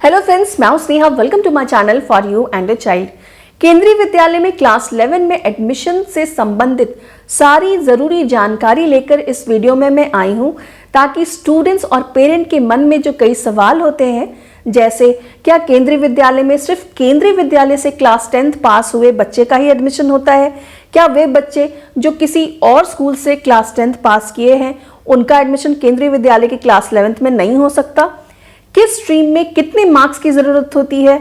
Hello friends, मैं हूं Sneha. Welcome to my channel for you and your child. Kendriya Vidyalaya में class 11 में एडमिशन से संबंधित सारी जरूरी जानकारी लेकर इस वीडियो में मैं आई हूं, ताकि स्टूडेंट्स और पेरेंट के मन में जो कई सवाल होते हैं, जैसे क्या केंद्रीय विद्यालय में सिर्फ केंद्रीय विद्यालय से क्लास 10th पास हुए बच्चे का ही एडमिशन होता है, क्या वे बच्चे जो किसी और स्कूल से क्लास 10th पास किए हैं उनका एडमिशन केंद्रीय विद्यालय की क्लास 11th में नहीं हो सकता, किस स्ट्रीम में कितने मार्क्स की जरूरत होती है,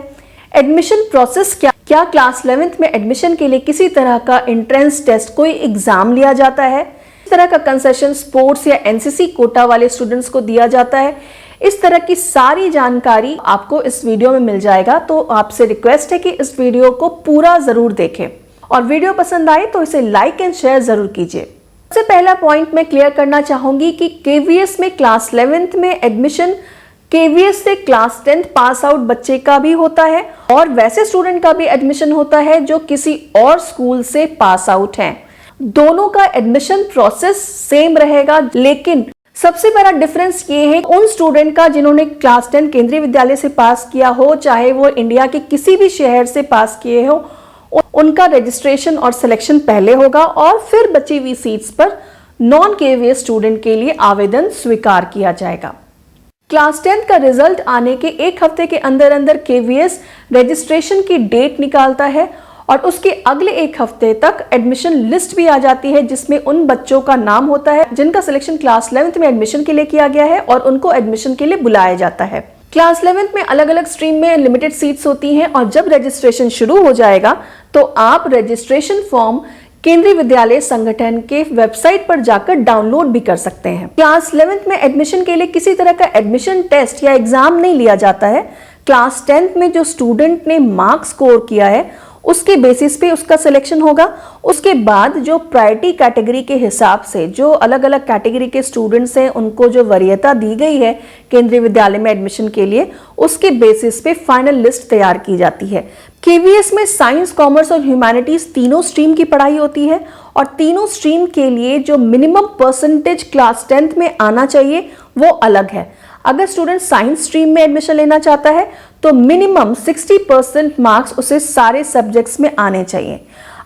एडमिशन प्रोसेस क्या क्लास 11th में एडमिशन के लिए किसी तरह का एंट्रेंस टेस्ट कोई एग्जाम लिया जाता है, इस तरह का कंसेशन स्पोर्ट्स या एनसीसी कोटा वाले स्टूडेंट्स को दिया जाता है। इस तरह की सारी जानकारी आपको इस वीडियो में मिल जाएगा, तो आपसे रिक्वेस्ट है कि इस वीडियो को पूरा जरूर देखें और वीडियो पसंद आए तो इसे लाइक एंड शेयर जरूर कीजिए। सबसे पहला पॉइंट मैं क्लियर करना चाहूंगी कि केवीएस में क्लास 11th में एडमिशन केवीएस से क्लास 10th पास आउट बच्चे का भी होता है और वैसे स्टूडेंट का भी एडमिशन होता है जो किसी और स्कूल से पास आउट हैं। दोनों का एडमिशन प्रोसेस सेम रहेगा, लेकिन सबसे बड़ा डिफरेंस ये है उन स्टूडेंट का जिन्होंने क्लास 10 केंद्रीय विद्यालय से पास किया हो, चाहे वो इंडिया के किसी भी शहर से पास किए हो, उनका रजिस्ट्रेशन और सिलेक्शन पहले होगा और फिर बची हुई सीट्स पर नॉन केवीएस स्टूडेंट के लिए आवेदन स्वीकार किया जाएगा। क्लास 10th का रिजल्ट आने के एक हफ्ते के अंदर अंदर केवीएस रजिस्ट्रेशन की डेट निकालता है और उसके अगले एक हफ्ते तक एडमिशन लिस्ट भी आ जाती है, जिसमें उन बच्चों का नाम होता है जिनका सिलेक्शन क्लास 11th में एडमिशन के लिए किया गया है और उनको एडमिशन के लिए बुलाया जाता है। क्लास 11th में अलग अलग स्ट्रीम में लिमिटेड सीट्स होती हैं और जब रजिस्ट्रेशन शुरू हो जाएगा तो आप रजिस्ट्रेशन फॉर्म केंद्रीय विद्यालय संगठन के वेबसाइट पर जाकर डाउनलोड भी कर सकते हैं। क्लास 11th में एडमिशन के लिए किसी तरह का एडमिशन टेस्ट या एग्जाम नहीं लिया जाता है। क्लास 10th में जो स्टूडेंट ने मार्क्स स्कोर किया है उसके बेसिस पे उसका सिलेक्शन होगा। उसके बाद जो प्रायोरिटी कैटेगरी के हिसाब से जो अलग अलग कैटेगरी के स्टूडेंट्स हैं उनको जो वरीयता दी गई है केंद्रीय विद्यालय में एडमिशन के लिए, उसके बेसिस पे फाइनल लिस्ट तैयार की जाती है। केवीएस में साइंस, कॉमर्स और ह्यूमैनिटीज तीनों स्ट्रीम की पढ़ाई होती है और तीनों स्ट्रीम के लिए जो मिनिमम परसेंटेज क्लास 10th में आना चाहिए वो अलग है। अगर स्टूडेंट साइंस स्ट्रीम में एडमिशन लेना चाहता है तो मिनिमम 60% मार्क्स उसे सारे सब्जेक्ट्स में आने चाहिए।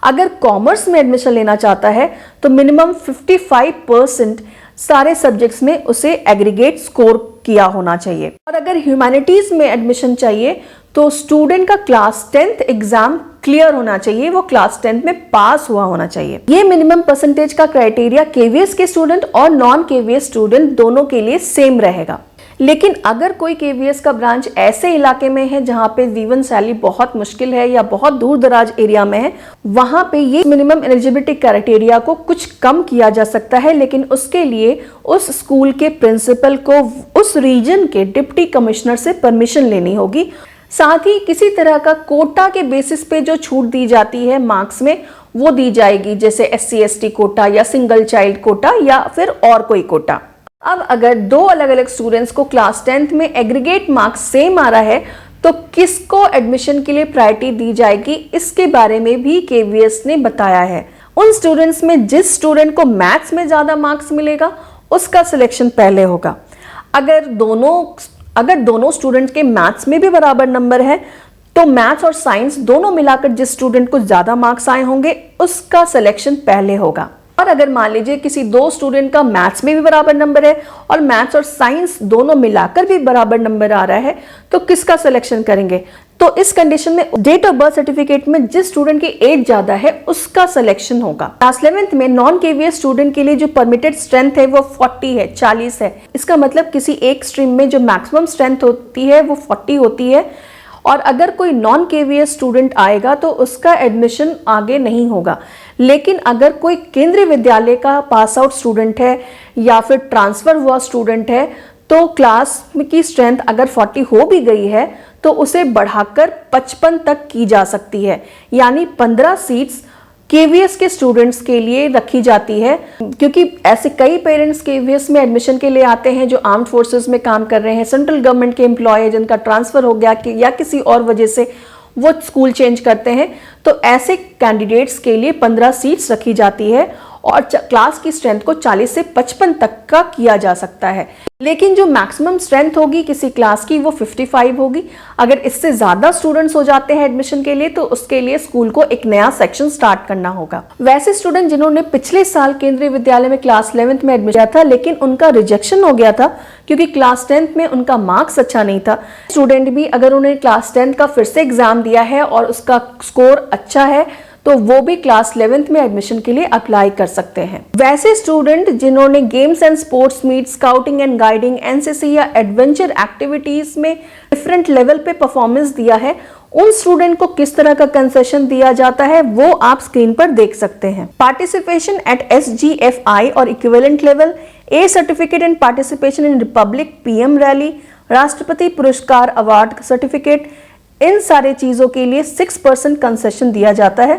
अगर कॉमर्स में एडमिशन लेना चाहता है तो मिनिमम 55% सारे सब्जेक्ट्स में उसे एग्रीगेट स्कोर किया होना चाहिए। और अगर ह्यूमैनिटीज में एडमिशन चाहिए तो स्टूडेंट का क्लास 10th एग्जाम क्लियर होना चाहिए, वो क्लास 10th में पास हुआ होना चाहिए। ये मिनिमम परसेंटेज का क्राइटेरिया केवीएस के स्टूडेंट और नॉन केवीएस स्टूडेंट दोनों के लिए सेम रहेगा। लेकिन अगर कोई केवीएस का ब्रांच ऐसे इलाके में है जहां पे जीवन शैली बहुत मुश्किल है या बहुत दूर दराज एरिया में है, वहां पे ये मिनिमम एलिजिबिलिटी क्राइटेरिया को कुछ कम किया जा सकता है, लेकिन उसके लिए उस स्कूल के प्रिंसिपल को उस रीजन के डिप्टी कमिश्नर से परमिशन लेनी होगी। साथ ही किसी तरह का कोटा के बेसिस पे जो छूट दी जाती है मार्क्स में वो दी जाएगी, जैसे SC/ST कोटा या सिंगल चाइल्ड कोटा या फिर और कोई कोटा। अब अगर दो अलग अलग स्टूडेंट्स को क्लास 10th में एग्रीगेट मार्क्स सेम आ रहा है तो किसको एडमिशन के लिए प्रायोरिटी दी जाएगी, इसके बारे में भी केवीएस ने बताया है। उन स्टूडेंट्स में जिस स्टूडेंट को मैथ्स में ज्यादा मार्क्स मिलेगा उसका सिलेक्शन पहले होगा। अगर दोनों स्टूडेंट के मैथ्स में भी बराबर नंबर है तो मैथ्स और साइंस दोनों मिलाकर जिस स्टूडेंट को ज्यादा मार्क्स आए होंगे उसका सिलेक्शन पहले होगा। और अगर मान लीजिए किसी दो स्टूडेंट का मैथ्स में भी बराबर नंबर है और मैथ्स और साइंस दोनों मिलाकर भी बराबर नंबर आ रहा है तो किसका सिलेक्शन करेंगे? तो इस कंडीशन में डेट ऑफ बर्थ सर्टिफिकेट में जिस स्टूडेंट की एज ज्यादा है उसका सिलेक्शन होगा। क्लास 11th में नॉन केवीएस स्टूडेंट के लिए जो परमिटेड स्ट्रेंथ है वो 40 है, 40 है। इसका मतलब किसी एक स्ट्रीम में जो मैक्सिमम स्ट्रेंथ होती है वो 40 होती है और अगर कोई नॉन केवीएस स्टूडेंट आएगा तो उसका एडमिशन आगे नहीं होगा। लेकिन अगर कोई केंद्रीय विद्यालय का पास आउट स्टूडेंट है या फिर ट्रांसफर हुआ स्टूडेंट है तो क्लास की स्ट्रेंथ अगर 40 हो भी गई है तो उसे बढ़ाकर 55 तक की जा सकती है, यानी 15 सीट्स केवीएस के स्टूडेंट्स के लिए रखी जाती है, क्योंकि ऐसे कई पेरेंट्स केवीएस में एडमिशन के लिए आते हैं जो आर्म्ड फोर्सेस में काम कर रहे हैं, सेंट्रल गवर्नमेंट के एम्प्लॉय है जिनका ट्रांसफर हो गया या किसी और वजह से वो स्कूल चेंज करते हैं, तो ऐसे कैंडिडेट्स के लिए 15 सीट्स रखी जाती है और क्लास की स्ट्रेंथ को 40 से 55 तक का किया जा सकता है। लेकिन जो मैक्सिमम स्ट्रेंथ होगी किसी क्लास की वो 55 होगी। अगर इससे ज़्यादा स्टूडेंट्स हो जाते हैं एडमिशन के लिए तो उसके लिए स्कूल को एक नया सेक्शन स्टार्ट करना होगा। वैसे स्टूडेंट जिन्होंने पिछले साल केंद्रीय विद्यालय में क्लास 11th में एडमिशन किया था लेकिन उनका रिजेक्शन हो गया था क्योंकि क्लास 10th में उनका मार्क्स अच्छा नहीं था, स्टूडेंट भी अगर उन्हें क्लास 10th का फिर से एग्जाम दिया है और उसका स्कोर अच्छा है तो वो भी क्लास 11th में एडमिशन के लिए अप्लाई कर सकते हैं। वैसे स्टूडेंट जिन्होंने games and sports meet, scouting and guiding, NCC या एडवेंचर एक्टिविटीज में डिफरेंट लेवल पे परफॉर्मेंस दिया है, उन स्टूडेंट को किस तरह का कंसेशन दिया जाता है वो आप स्क्रीन पर देख सकते हैं। पार्टिसिपेशन एट SGFI और equivalent level, A certificate and participation in Republic PM rally, राष्ट्रपति पुरस्कार अवार्ड सर्टिफिकेट, इन सारे चीजों के लिए 6% कंसेशन दिया जाता है।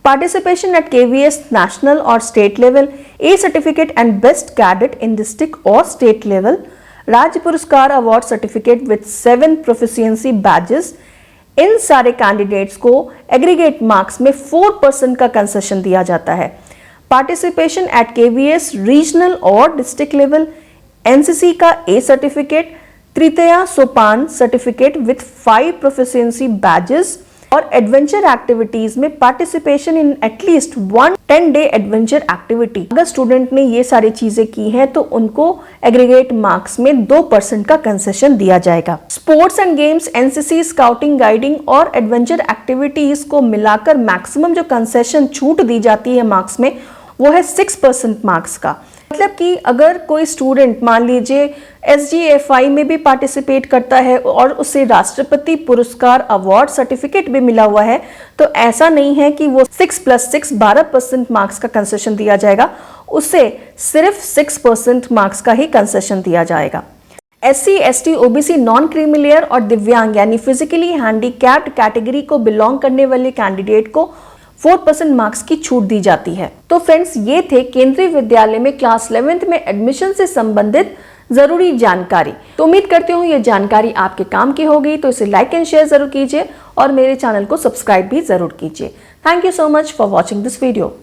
पार्टिसिपेशन एट KVS नेशनल और state level, A certificate and best cadet in district और स्टेट लेवल, राज्य पुरस्कार award certificate with 7 proficiency badges, इन सारे कैंडिडेट्स को एग्रीगेट मार्क्स में 4% का कंसेशन दिया जाता है। पार्टिसिपेशन एट KVS रीजनल और डिस्ट्रिक्ट लेवल, NCC का A certificate, Tritiya Sopan certificate with 5 proficiency badges और एडवेंचर एक्टिविटीज में participation in at least 1 10-day adventure activity. अगर स्टूडेंट ने ये सारी चीजें की हैं तो उनको एग्रीगेट मार्क्स में 2% का कंसेशन दिया जाएगा। Sports and games, NCC, scouting, guiding और एडवेंचर एक्टिविटीज को मिलाकर मैक्सिमम जो कंसेशन छूट दी जाती है मार्क्स में वो है 6% मार्क्स का। मतलब कि अगर कोई स्टूडेंट मान लीजिए SGFI में भी पार्टिसिपेट करता है और उसे राष्ट्रपति पुरस्कार अवार्ड सर्टिफिकेट भी मिला हुआ है तो ऐसा नहीं है कि वो 6+6 12% मार्क्स का कंसेशन दिया जाएगा, उसे सिर्फ 6% मार्क्स का ही कंसेशन दिया जाएगा। SC, ST, OBC, non creamy layer और दिव्यांग यानी फिजिकली हैंडीकैप्ड कैटेगरी को बिलोंग करने वाले कैंडिडेट को 4% मार्क्स की छूट दी जाती है। तो फ्रेंड्स ये थे केंद्रीय विद्यालय में क्लास 11th में एडमिशन से संबंधित जरूरी जानकारी। तो उम्मीद करती हूँ ये जानकारी आपके काम की होगी, तो इसे लाइक एंड शेयर जरूर कीजिए और मेरे चैनल को सब्सक्राइब भी जरूर कीजिए। Thank you so much for watching this video.